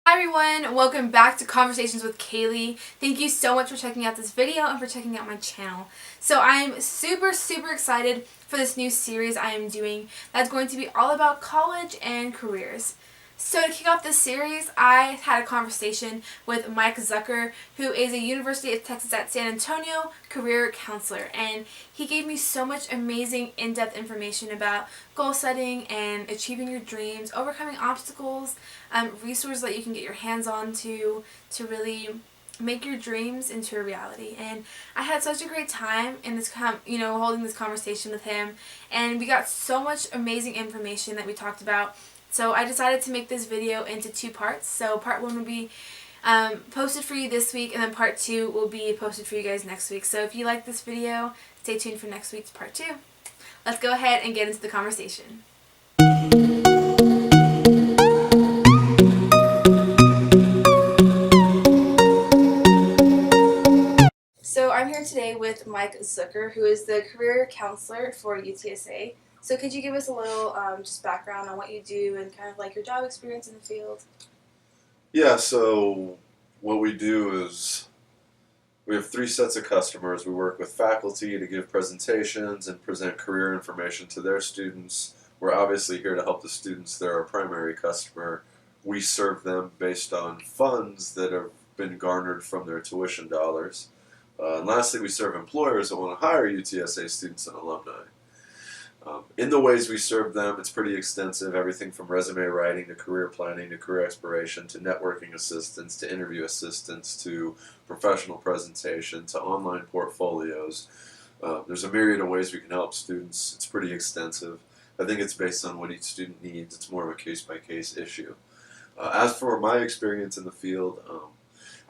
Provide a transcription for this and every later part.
Hi everyone, welcome back to Conversations with Kaylee. Thank you so much for checking out this video and for checking out my channel. So I'm super excited for this new series I am doing that's going to be all about college and careers. So to kick off this series, I had a conversation with Mike Zucker, who is a University of Texas at San Antonio career counselor, and he gave me so much amazing in-depth information about goal setting and achieving your dreams, overcoming obstacles, resources that you can get your hands on to really make your dreams into a reality. And I had such a great time in this holding this conversation with him, and we got so much amazing information that we talked about. So I decided to make this video into two parts. So part one will be posted for you this week, and then part two will be posted for you guys next week. So if you like this video, stay tuned for next week's part two. Let's go ahead and get into the conversation. So I'm here today with Mike Zucker, who is the career counselor for UTSA. So could you give us a little just background on what you do and kind of like your job experience in the field? Yeah, so what we do is we have three sets of customers. We work with faculty to give presentations and present career information to their students. We're obviously here to help the students. They're our primary customer. We serve them based on funds that have been garnered from their tuition dollars. And lastly, we serve employers that want to hire UTSA students and alumni. In the ways we serve them, it's pretty extensive, everything from resume writing to career planning to career exploration to networking assistance to interview assistance to professional presentation to online portfolios. There's a myriad of ways we can help students. It's pretty extensive. I think it's based on what each student needs. It's more of a case-by-case issue. As for my experience in the field,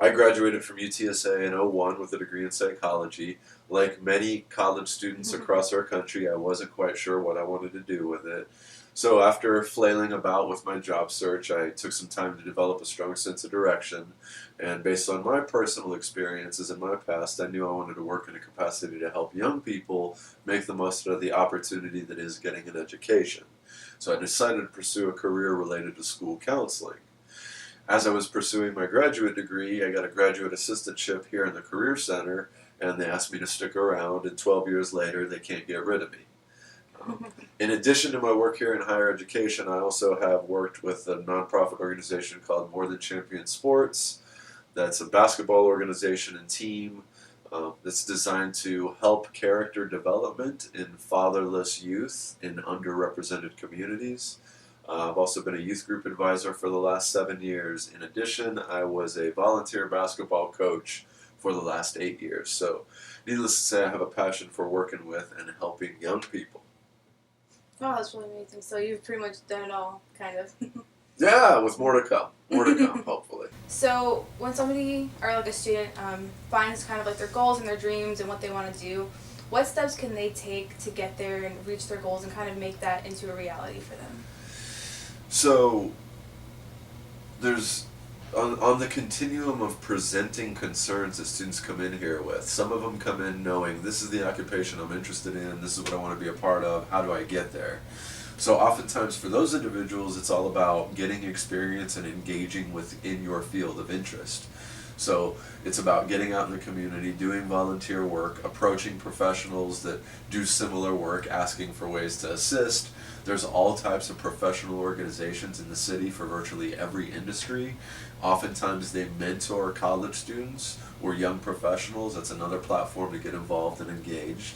I graduated from UTSA in '01 with a degree in psychology. Like many college students across our country, I wasn't quite sure what I wanted to do with it. So after flailing about with my job search, I took some time to develop a strong sense of direction. And based on my personal experiences in my past, I knew I wanted to work in a capacity to help young people make the most of the opportunity that is getting an education. So I decided to pursue a career related to school counseling. As I was pursuing my graduate degree, I got a graduate assistantship here in the Career Center, and they asked me to stick around, and 12 years later, they can't get rid of me. In addition to my work here in higher education, I also have worked with a nonprofit organization called More Than Champion Sports. That's a basketball organization and team that's designed to help character development in fatherless youth in underrepresented communities. I've also been a youth group advisor for the last 7 years. In addition, I was a volunteer basketball coach for the last 8 years. So, needless to say, I have a passion for working with and helping young people. Oh, that's really amazing. So you've pretty much done it all, kind of. Yeah, with more to come. More to come, hopefully. So when somebody or like a student finds kind of like their goals and their dreams and what they want to do, what steps can they take to get there and reach their goals and kind of make that into a reality for them? So, there's, on the continuum of presenting concerns that students come in here with, some of them come in knowing this is the occupation I'm interested in, this is what I want to be a part of, how do I get there? So oftentimes for those individuals, it's all about getting experience and engaging within your field of interest. So it's about getting out in the community, doing volunteer work, approaching professionals that do similar work, asking for ways to assist. There's all types of professional organizations in the city for virtually every industry. Oftentimes they mentor college students or young professionals. That's another platform to get involved and engaged.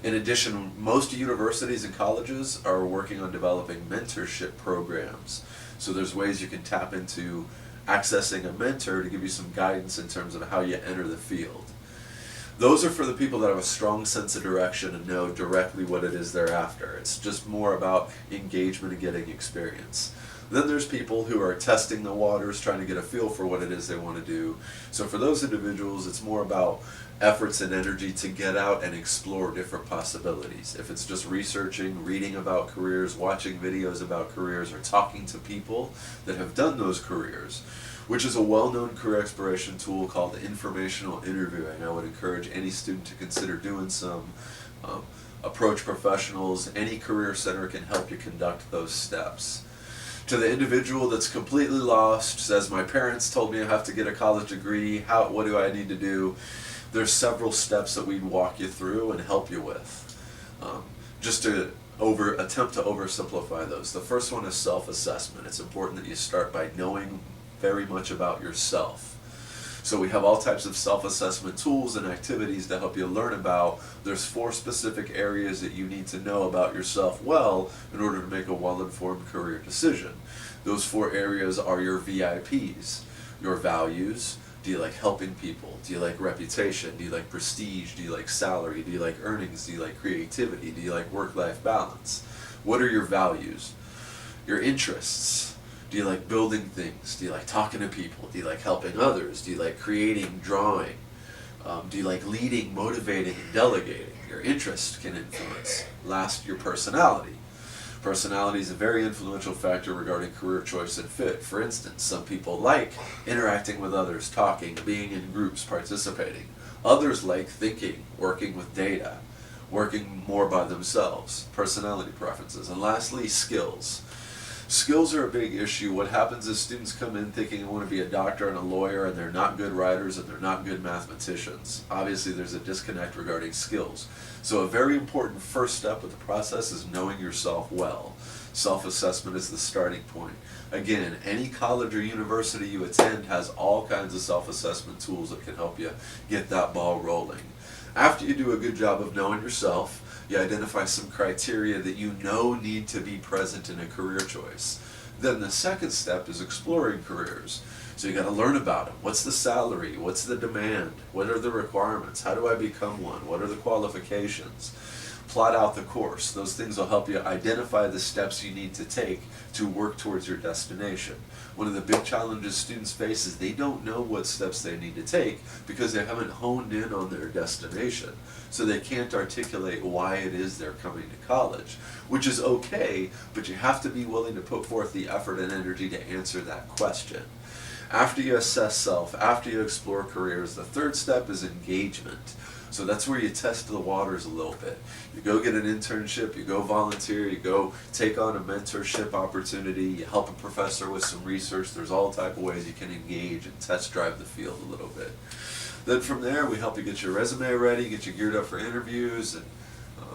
In addition, most universities and colleges are working on developing mentorship programs. So there's ways you can tap into accessing a mentor to give you some guidance in terms of how you enter the field. Those are for the people that have a strong sense of direction and know directly what it is they're after. It's just more about engagement and getting experience. Then there's people who are testing the waters, trying to get a feel for what it is they want to do. So for those individuals, it's more about efforts and energy to get out and explore different possibilities. If it's just researching, reading about careers, watching videos about careers, or talking to people that have done those careers, which is a well-known career exploration tool called informational interviewing. I would encourage any student to consider doing some. Approach professionals. Any career center can help you conduct those steps. To the individual that's completely lost, says my parents told me I have to get a college degree, what do I need to do? There's several steps that we'd walk you through and help you with. Just to attempt to oversimplify those. The first one is self-assessment. It's important that you start by knowing very much about yourself. So we have all types of self-assessment tools and activities to help you learn about. There's 4 specific areas that you need to know about yourself well in order to make a well-informed career decision. Those 4 areas are your VIPs, your values. Do you like helping people? Do you like reputation? Do you like prestige? Do you like salary? Do you like earnings? Do you like creativity? Do you like work-life balance? What are your values? Your interests. Do you like building things? Do you like talking to people? Do you like helping others? Do you like creating, drawing? Do you like leading, motivating, and delegating? Your interest can influence. Last, your personality. Personality is a very influential factor regarding career choice and fit. For instance, some people like interacting with others, talking, being in groups, participating. Others like thinking, working with data, working more by themselves. Personality preferences. And lastly, skills. Skills are a big issue. What happens is students come in thinking they want to be a doctor and a lawyer, and they're not good writers and they're not good mathematicians. Obviously, there's a disconnect regarding skills. So a very important first step of the process is knowing yourself well. Self-assessment is the starting point. Again, any college or university you attend has all kinds of self-assessment tools that can help you get that ball rolling. After you do a good job of knowing yourself, you identify some criteria that you know need to be present in a career choice. Then the second step is exploring careers. So you got to learn about them. What's the salary? What's the demand? What are the requirements? How do I become one? What are the qualifications? Plot out the course. Those things will help you identify the steps you need to take to work towards your destination. One of the big challenges students face is they don't know what steps they need to take because they haven't honed in on their destination. So they can't articulate why it is they're coming to college, which is okay, but you have to be willing to put forth the effort and energy to answer that question. After you assess self, after you explore careers, the third step is engagement. So that's where you test the waters a little bit. You go get an internship, you go volunteer, you go take on a mentorship opportunity, you help a professor with some research. There's all type of ways you can engage and test drive the field a little bit. Then from there, we help you get your resume ready, get you geared up for interviews, and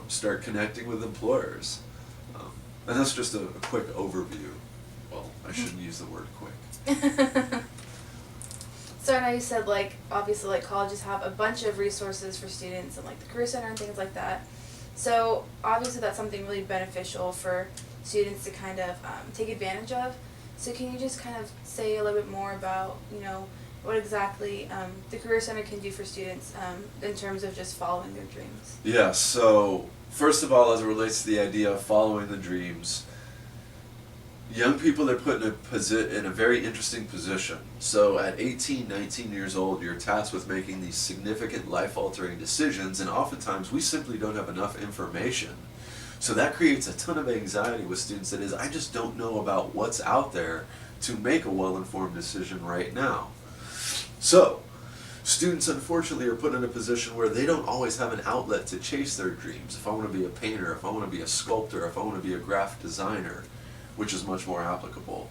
start connecting with employers. And that's just a quick overview. Well, I shouldn't use the word quick. So I know you said, like, obviously, like, colleges have a bunch of resources for students and, like, the Career Center and things like that. So obviously that's something really beneficial for students to kind of take advantage of. So can you just kind of say a little bit more about, you know, what exactly the Career Center can do for students in terms of just following their dreams? Yeah, so first of all, as it relates to the idea of following the dreams, young people are put in a very interesting position. So at 18, 19 years old, you're tasked with making these significant life-altering decisions, and oftentimes we simply don't have enough information. So that creates a ton of anxiety with students. That is, I just don't know about what's out there to make a well-informed decision right now. So students, unfortunately, are put in a position where they don't always have an outlet to chase their dreams. If I want to be a painter, if I want to be a sculptor, if I want to be a graphic designer, which is much more applicable.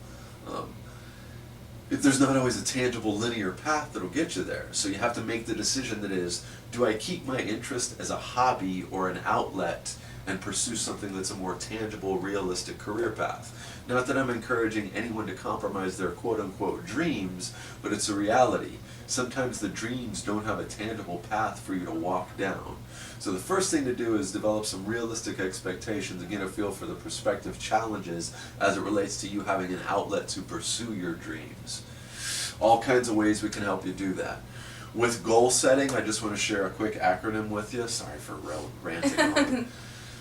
There's not always a tangible linear path that'll get you there. So you have to make the decision that is, do I keep my interest as a hobby or an outlet and pursue something that's a more tangible, realistic career path? Not that I'm encouraging anyone to compromise their quote-unquote dreams, but it's a reality. Sometimes the dreams don't have a tangible path for you to walk down. So the first thing to do is develop some realistic expectations and get a feel for the prospective challenges as it relates to you having an outlet to pursue your dreams. All kinds of ways we can help you do that. With goal setting, I just want to share a quick acronym with you. Sorry for ranting on.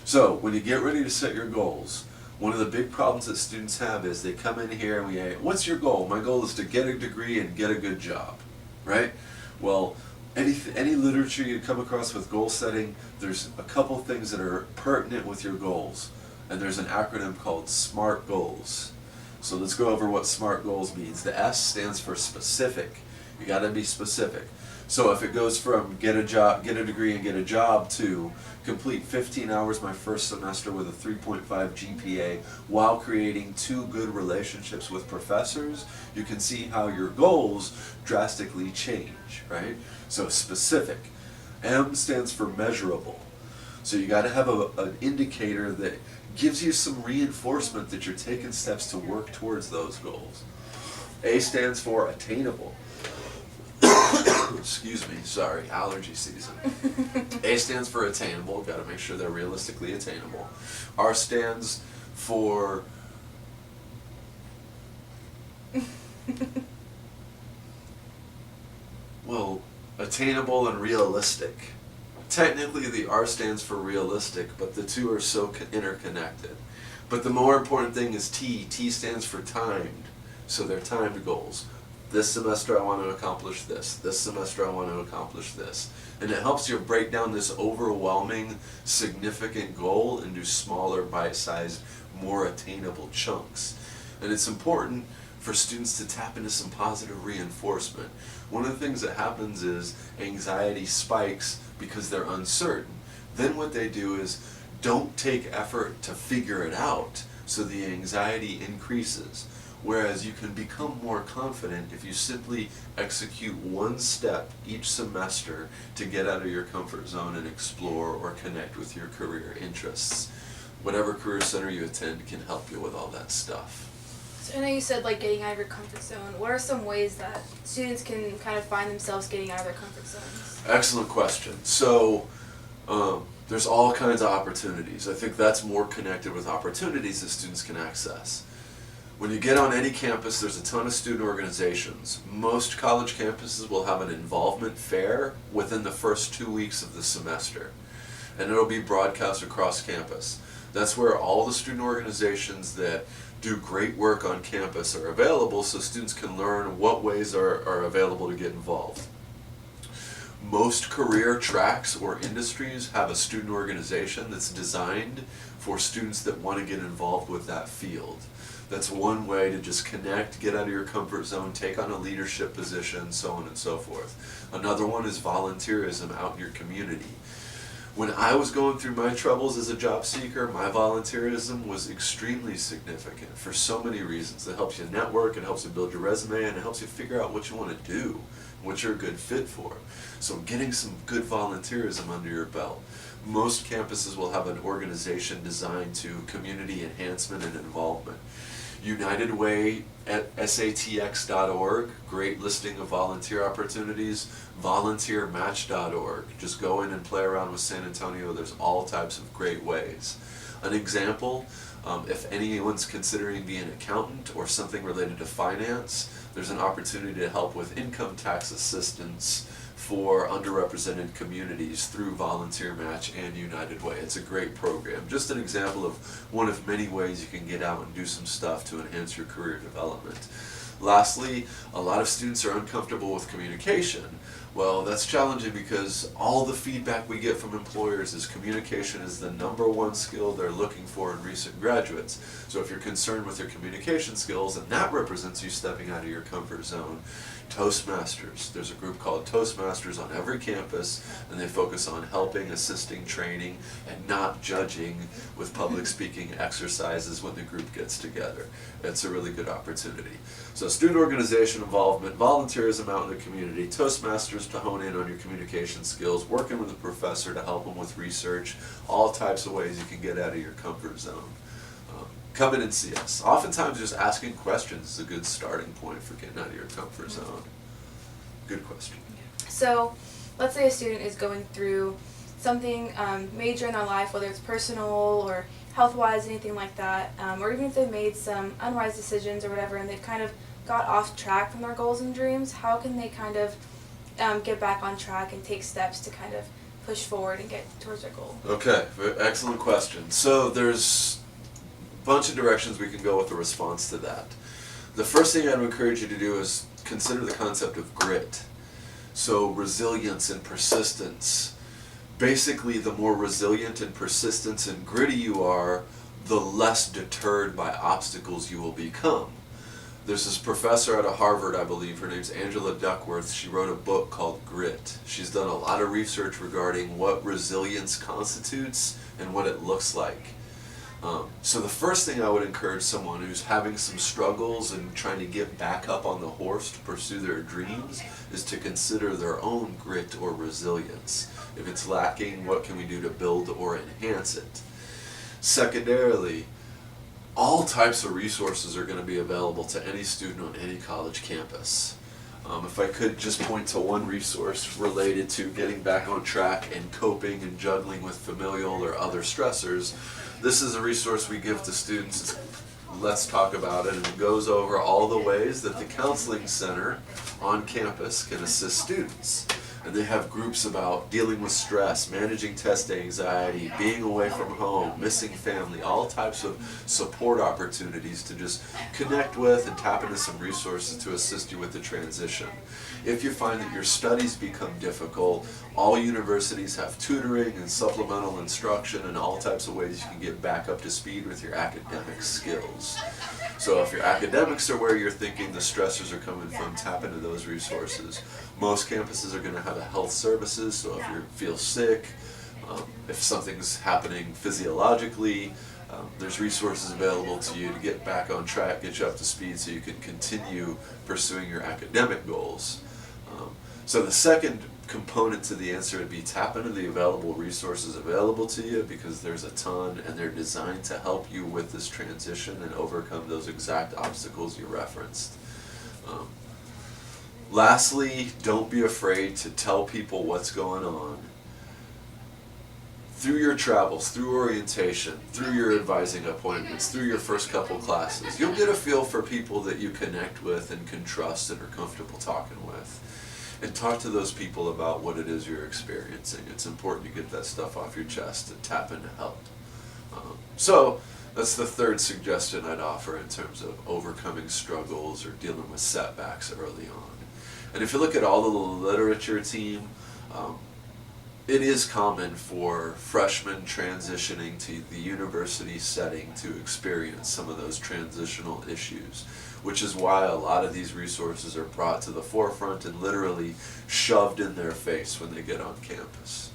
So when you get ready to set your goals, one of the big problems that students have is they come in here and we say, what's your goal? My goal is to get a degree and get a good job, right? Well, any literature you come across with goal setting, there's a couple things that are pertinent with your goals. And there's an acronym called SMART goals. So let's go over what SMART goals means. The S stands for specific. You got to be specific. So if it goes from get a job, get a degree and get a job to complete 15 hours my first semester with a 3.5 GPA while creating 2 good relationships with professors, you can see how your goals drastically change, right? So specific. M stands for measurable. So you got to have an indicator that gives you some reinforcement that you're taking steps to work towards those goals. A stands for attainable. Excuse me, sorry, allergy season. A stands for attainable, got to make sure they're realistically attainable. R stands for well, attainable and realistic. Technically the R stands for realistic, but the two are so interconnected. But the more important thing is T. T stands for timed, so they're timed goals. This semester I want to accomplish this. This semester I want to accomplish this. And it helps you break down this overwhelming, significant goal into smaller, bite-sized, more attainable chunks. And it's important for students to tap into some positive reinforcement. One of the things that happens is anxiety spikes because they're uncertain. Then what they do is don't take effort to figure it out, so the anxiety increases. Whereas you can become more confident if you simply execute one step each semester to get out of your comfort zone and explore or connect with your career interests. Whatever career center you attend can help you with all that stuff. So I know you said like getting out of your comfort zone. What are some ways that students can kind of find themselves getting out of their comfort zones? Excellent question. So there's all kinds of opportunities. I think that's more connected with opportunities that students can access. When you get on any campus, there's a ton of student organizations. Most college campuses will have an involvement fair within the first 2 weeks of the semester, and it'll be broadcast across campus. That's where all the student organizations that do great work on campus are available, so students can learn what ways are available to get involved. Most career tracks or industries have a student organization that's designed for students that want to get involved with that field. That's one way to just connect, get out of your comfort zone, take on a leadership position, so on and so forth. Another one is volunteerism out in your community. When I was going through my troubles as a job seeker, my volunteerism was extremely significant for so many reasons. It helps you network, it helps you build your resume, and it helps you figure out what you want to do, what you're a good fit for. So getting some good volunteerism under your belt. Most campuses will have an organization designed to community enhancement and involvement. United Way at satx.org, great listing of volunteer opportunities. Volunteermatch.org, just go in and play around with San Antonio. There's all types of great ways. An example, if anyone's considering being an accountant or something related to finance, there's an opportunity to help with income tax assistance for underrepresented communities through Volunteer Match and United Way. It's a great program. Just an example of one of many ways you can get out and do some stuff to enhance your career development. Lastly, a lot of students are uncomfortable with communication. Well, that's challenging because all the feedback we get from employers is communication is the #1 skill they're looking for in recent graduates. So if you're concerned with your communication skills, and that represents you stepping out of your comfort zone, Toastmasters. There's a group called Toastmasters on every campus, and they focus on helping, assisting, training, and not judging with public speaking exercises when the group gets together. It's a really good opportunity. So student organization involvement, volunteerism out in the community, Toastmasters to hone in on your communication skills, working with a professor to help them with research, all types of ways you can get out of your comfort zone. Come in and see us. Oftentimes just asking questions is a good starting point for getting out of your comfort zone. Good question. So let's say a student is going through something major in their life, whether it's personal or health-wise, anything like that, or even if they've made some unwise decisions or whatever and they've kind of got off track from their goals and dreams, how can they kind of get back on track and take steps to kind of push forward and get towards their goal? Okay, excellent question. So there's bunch of directions we can go with the response to that. The first thing I would encourage you to do is consider the concept of grit. So resilience and persistence. Basically, the more resilient and persistent and gritty you are, the less deterred by obstacles you will become. There's this professor out of Harvard, I believe, her name's Angela Duckworth. She wrote a book called Grit. She's done a lot of research regarding what resilience constitutes and what it looks like. So the first thing I would encourage someone who's having some struggles and trying to get back up on the horse to pursue their dreams is to consider their own grit or resilience. If it's lacking, what can we do to build or enhance it? Secondarily, all types of resources are going to be available to any student on any college campus. If I could just point to one resource related to getting back on track and coping and juggling with familial or other stressors, this is a resource we give to students. Let's talk about it, and it goes over all the ways that the counseling center on campus can assist students. And they have groups about dealing with stress, managing test anxiety, being away from home, missing family, all types of support opportunities to just connect with and tap into some resources to assist you with the transition. If you find that your studies become difficult, all universities have tutoring and supplemental instruction and all types of ways you can get back up to speed with your academic skills. So if your academics are where you're thinking the stressors are coming from, tap into those resources. Most campuses are going to have a health services, so if you feel sick, if something's happening physiologically, there's resources available to you to get back on track, get you up to speed so you can continue pursuing your academic goals. So the second component to the answer would be tap into the available resources available to you, because there's a ton and they're designed to help you with this transition and overcome those exact obstacles you referenced. Lastly, don't be afraid to tell people what's going on. Through your travels, through orientation, through your advising appointments, through your first couple classes, you'll get a feel for people that you connect with and can trust and are comfortable talking with. And talk to those people about what it is you're experiencing. It's important to get that stuff off your chest and tap into help. So that's the third suggestion I'd offer in terms of overcoming struggles or dealing with setbacks early on. And if you look at all the literature, team, it is common for freshmen transitioning to the university setting to experience some of those transitional issues, which is why a lot of these resources are brought to the forefront and literally shoved in their face when they get on campus.